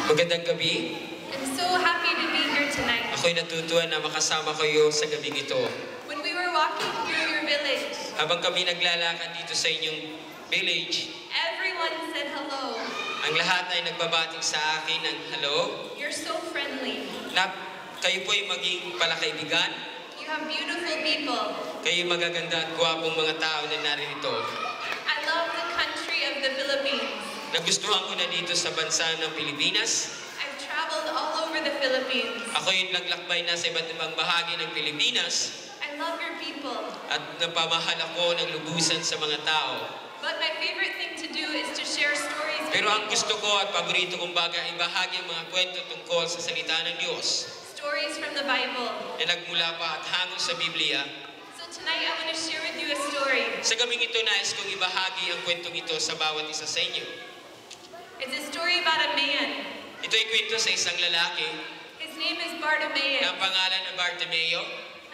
Magandang gabi. I'm so happy to be here tonight. Ako'y natutuwa na makasama kayo sa gabing ito. When we were walking through your village, Habang kami naglalakad dito sa inyong village, everyone said hello. ang lahat ay nagbabating sa akin ng hello. You're so friendly. Kayo po'y maging palakaibigan. You have beautiful people. Kayo magaganda at gwapong mga tao na narito. I love the country of the Philippines. Nagustuhan ko na dito sa bansa ng Pilipinas. I've traveled all over the Philippines. Ako'y naglakbay na sa iba't ibang bahagi ng Pilipinas I love your people. at napamahal ako ng lubusan sa mga tao. But my favorite thing to do is to share stories with Pero ang people. gusto ko at paborito kong bagay ay bahagi ang mga kwento tungkol sa salita ng Diyos Stories from the Bible. na nagmula pa at hango sa Biblia. So tonight I want to share with you a story. Sa gabing ito, nais kong ibahagi ang kwentong ito sa bawat isa sa inyo. It's a story about a man. Ito ay kwento sa isang lalaki His name is na Bartimaeus. ang pangalan na Bartimeo.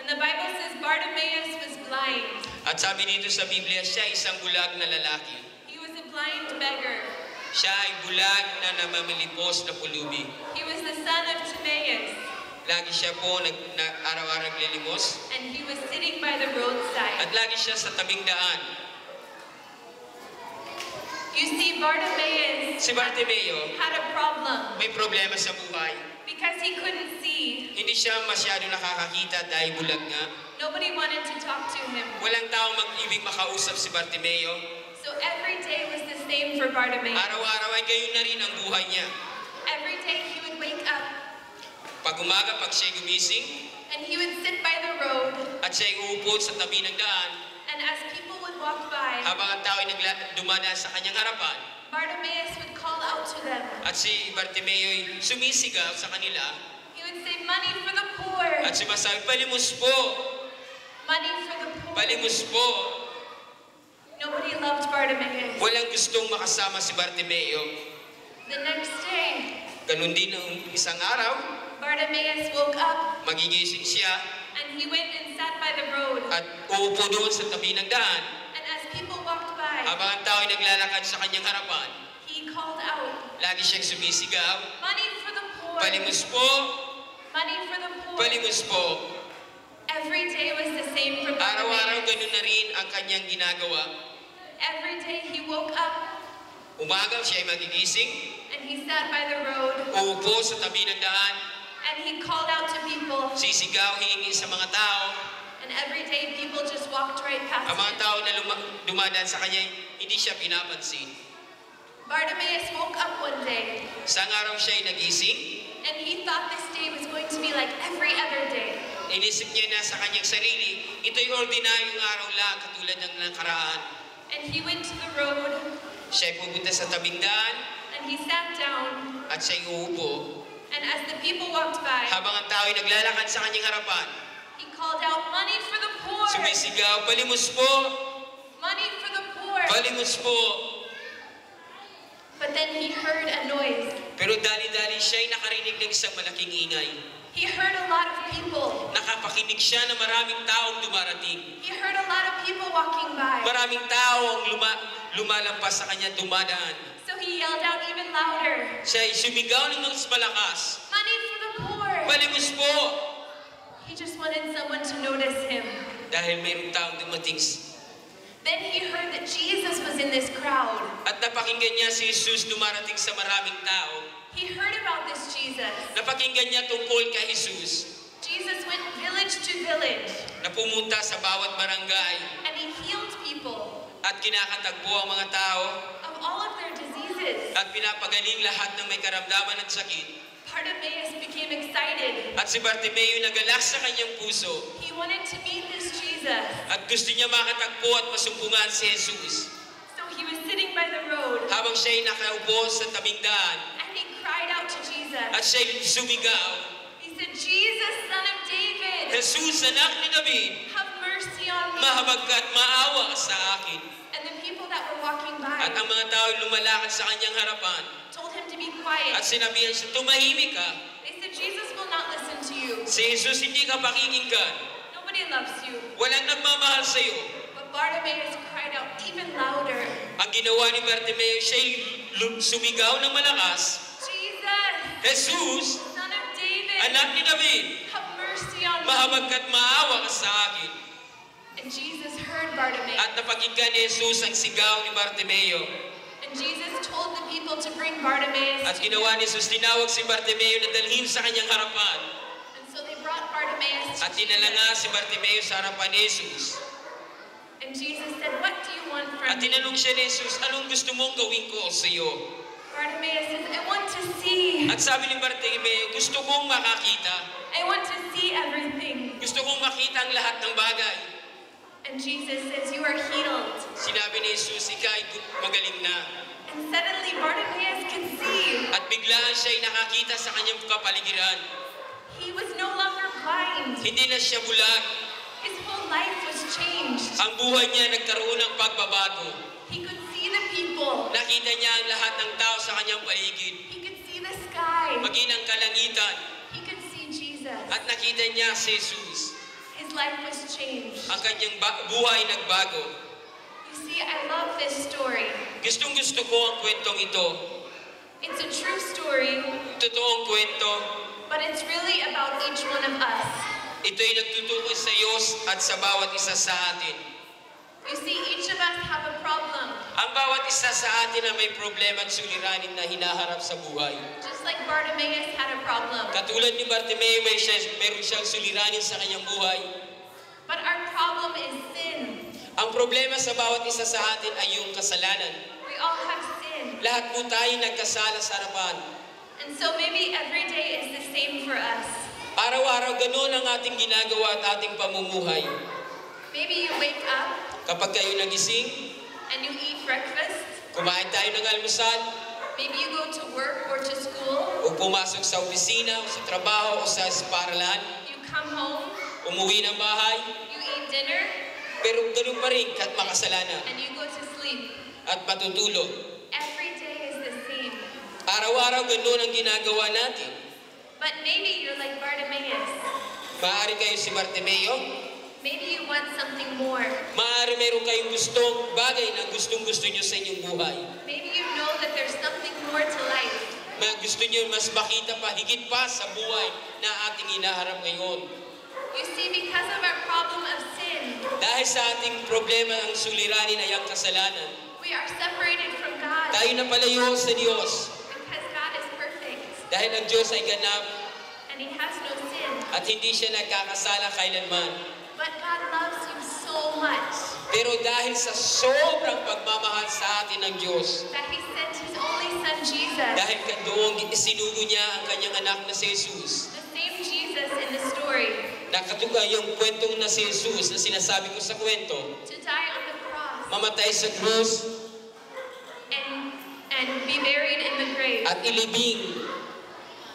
And the Bible says Bartimaeus was blind. At sabi dito sa Biblia, siya ay isang bulag na lalaki. He was a blind beggar. Siya ay bulag na namamilipos na pulubi. He was the son of Timaeus. Lagi siya po araw-araw naglilimos. And he was sitting by the roadside. At lagi siya sa tabing daan. You see, Bartimaeus Si Bartimeo, had a problem may problema sa buhay. because he couldn't see. Hindi siya masyado nakakakita dahil bulag nga. Nobody wanted to talk to him. Walang taong mag-ibig makausap si Bartimeo. So every day was the same for Bartimaeus. Araw-araw ay gayon na rin ang buhay niya. Every day he would wake up Pag umaga, pag siya'y gumising, and he would sit by the road. at siya'y uupo sa tabi ng daan, And as people would walk by, habang ang tao ay dumadaan sa kanyang harapan, Bartimaeus would call out to them. at si Bartimeo ay sumisigaw sa kanila, He would say, "Money for the poor! at sumasabi, "Palimos po! Money for the poor!" Palimos po!" Nobody loved Bartimaeus. Walang gustong makasama si Bartimeo. The next day, Ganun din ng isang araw, Bartimaeus woke up magigising siya and he went and sat by the road. at uupo doon sa tabi ng daan. And as people walked by, Habang ang tao ay naglalakad sa kanyang harapan, he called out, lagi siyang sumisigaw, "Money for the poor! "Palimos po! Money for the poor!" Palimos po!" Every day was the same for Araw-araw Bartimaeus. ganun na rin ang kanyang ginagawa. Every day he woke up Umaga siya ay magigising, and he sat by the road uupo sa tabi ng daan, and he called out to people. sisigaw, hihingi sa mga tao. And every day people just walked right past Ang mga him. tao na dumadaan sa kanya, hindi siya pinapansin. Bartimaeus woke up one day Isang araw siya ay nagising, and he thought this day was going to be like every other day. inisip niya na sa kanyang sarili, ito'y ordinaryong araw lang katulad ng nakaraan. And he went to the road Siya ay pupunta sa tabing daan and he sat down. at siya ay uupo. And as the people walked by, Habang ang tao ay naglalakad sa kanyang harapan, he called out, "Money for the poor! sumisigaw, "Palimos po! Money for the poor!" Palimos po!" But then he heard a noise. Pero dali-dali siya ay nakarinig ng isang malaking ingay. He heard a lot of people. Nakapakinig siya na maraming taong dumarating. He heard a lot of people walking by. Maraming tao ang lumalampas sa kanya, dumadaan. So he yelled out even louder, Siya ay sumigaw ng mas malakas, "Money for the poor!" "Palimos po!" He just wanted someone to notice him. Dahil mayroong taong dumating. Then he heard that Jesus was in this crowd. At napakinggan niya si Jesus dumarating sa maraming tao. He heard about this Jesus. Napakinggan niya tungkol kay Jesus Jesus went village to village na pumunta sa bawat barangay and he healed people at kinakatagpo ang mga tao of all of their diseases. at pinapagaling lahat ng may karamdaman at sakit. Bartimaeus became excited. At si Bartimeo nagalak sa kanyang puso He wanted to meet this Jesus. at gusto niya makatagpo at masumpungan si Jesus. So he was sitting by the road Habang siya ay nakaupo sa tabing daan and he cried out to Jesus. at siya ay sumigaw, He said, "Jesus, son of David, "Jesus, anak ni David, have mercy on me." mahabag ka at maawa ka sa akin." And the people that were walking At by ang mga tao ay lumalakad sa kanyang harapan told him to be at quiet. sinabihan siya, "Tumahimik ka. They said, "Jesus will not listen to you. Si Jesus hindi ka pakikinggan. Nobody loves you." Walang nagmamahal sa iyo." But Bartimaeus cried out even louder, Ang ginawa ni Bartimeo, siya ay sumigaw ng malakas, "Jesus, Jesus, Son of David, anak ni David, have mercy on me. mahabag ka't maawa ka sa akin. And Jesus heard Bartimaeus. At napakinggan ni Jesus ang sigaw ni Bartimeo. And Jesus told the people to bring Bartimaeus At to ginawa him. ni Jesus, tinawag si Bartimeo na dalhin sa kanyang harapan. And so they brought Bartimaeus to At dinala nga Jesus. si Bartimeo sa harapan ni Jesus. And Jesus said, "What do you want from At me?" tinanong siya ni Jesus, anong gusto mong gawin ko sa iyo? Bartimaeus says, "I want to see. At sabi ni Bartimeo, gusto kong makakita. I want to see everything." Gusto kong makita ang lahat ng bagay. And Jesus says, "You are healed." Sinabi ni Jesus, ika'y magaling na. And suddenly Bartimaeus could see. At biglaan siya'y nakakita sa kanyang kapaligiran. He was no longer blind. Hindi na siya bulag. His whole life was changed. Ang buhay niya nagkaroon ng pagbabago. He could see the people. Nakita niya ang lahat ng tao sa kanyang paligid. He could see the sky. Maging ang kalangitan. He could see Jesus. At nakita niya si Jesus. His life was changed. Ang kanyang buhay nagbago. You see, I love this story. Gustong gusto ko ang kwentong ito. It's a true story, Totoong kwento. but it's really about each one of us. Ito'y nagtutukoy sa Diyos at sa bawat isa sa atin. You see, each of us have a problem. Ang bawat isa sa atin na may problema at suliranin na hinaharap sa buhay. Just like Bartimaeus had a problem. Katulad ni Bartimeo, meron siyang suliranin sa kanyang buhay. But our problem is sin. Ang problema sa bawat isa sa atin ay yung kasalanan. We all have sin. Lahat po tayo nagkasala sa harapan. And so maybe every day is the same for us. Araw-araw ganoon ang ating ginagawa at ating pamumuhay. Maybe you wake up Kapag kayo nagising, and you eat breakfast. kumain tayo ng almusal, Maybe you go to work or to school. o pumasok sa opisina, o sa trabaho, o sa paaralan, You come home. umuwi ng bahay, You eat dinner. pero ganoon pa rin kat makasalanan And you go to sleep. at matutulog. Every day is the same. Araw-araw ganoon ang ginagawa natin. But maybe you're like Bartimaeus. Maaari kayo si Bartimeo, Maybe you want something more. maaari meron kayong gustong bagay na gustong-gusto nyo sa inyong buhay. Maybe you know that there's something more to life. Gusto nyo mas makita pa, higit pa sa buhay na ating hinaharap ngayon. You see, because of our problem of sin, Dahil sa ating problema ang suliranin ay ang kasalanan, we are separated from God. tayo napalayo sa Diyos. Because God is perfect Dahil ang Diyos ay ganap and He has no sin. at hindi siya nagkakasala kailanman. But God loves you so much Pero dahil sa sobrang pagmamahal sa atin ng Diyos, that He sent His only Son, Jesus, dahil doon isinugo niya ang kanyang anak na si Jesus, the same Jesus in the story, nakatuga yung kwentong na si Jesus na sinasabi ko sa kwento, to die on the cross mamatay sa krus and be buried in the grave. at ilibing.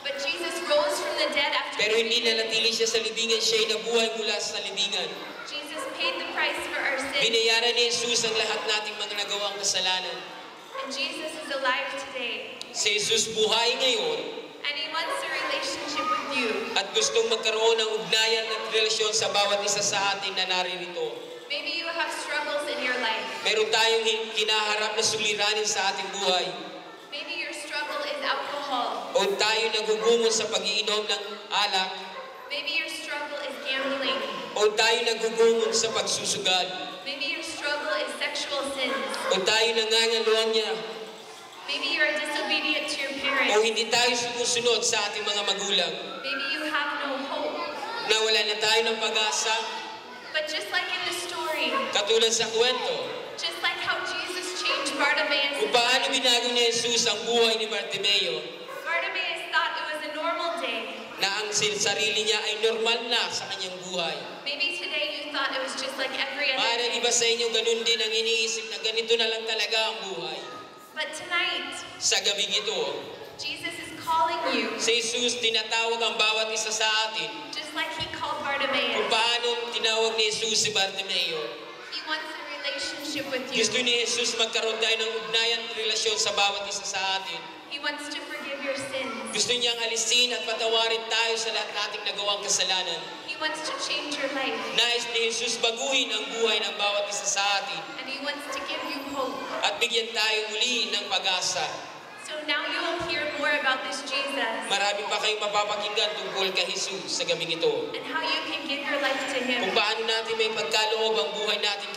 But Jesus rose from the dead after Pero 3 hindi days. nanatili siya sa libingan, siya'y nabuhay mula sa libingan. Jesus paid the price for our sin. Binayaran ni Jesus ang lahat nating mga nagawang kasalanan. And Jesus is alive today. Si Jesus buhay ngayon And He wants a relationship with you. at gustong magkaroon ng ugnayan at relasyon sa bawat isa sa atin na naririto. Maybe you have struggles in your life. Meron tayong kinaharap na suliranin sa ating buhay. Maybe your struggle is alcohol. O tayo nagugumon sa pag-iinom ng alak. Maybe your struggle is gambling. O tayo nagugumon sa pagsusugad. Maybe your struggle is sexual sins. O tayo nangangaluan niya. Maybe you are disobedient to your O parents. hindi tayo sumusunod sa ating mga magulang. Maybe you have no hope. Nawala na tayo ng pag-asa. But just like in the story, Katulad sa kwento, just like how Jesus changed Bartimaeus, kung paano binago ni Jesus ang buhay ni Bartimeo, Bartimaeus thought it was a normal day. na ang sarili niya ay normal na sa kanyang buhay. Maybe today you thought it was just like every other Maaaring day. iba sa inyo ganun din ang iniisip na ganito na lang talaga ang buhay. But tonight, Sa gabing ito, Jesus is calling you, si Jesus tinatawag ang bawat isa sa atin. just like He called Kung Bartimaeus. paano tinawag ni Jesus si Bartimeo. He wants a relationship with you. Gusto ni Jesus magkaroon tayo ng ugnayan at relasyon sa bawat isa sa atin. He wants to forgive your sins. Gusto niyang alisin at patawarin tayo sa lahat nating nagawang kasalanan. He wants to change your life. Nais ni Jesus baguhin ang buhay ng bawat isa sa atin And He wants to give you hope. at bigyan tayo muli ng pag-asa. So now you will hear more about about this Jesus Marami pa kayong mapapakinggan tungkol kay Jesus sa gabing ito. and how you can give your life to Kung Him. paano natin may pagkaloob ang buhay natin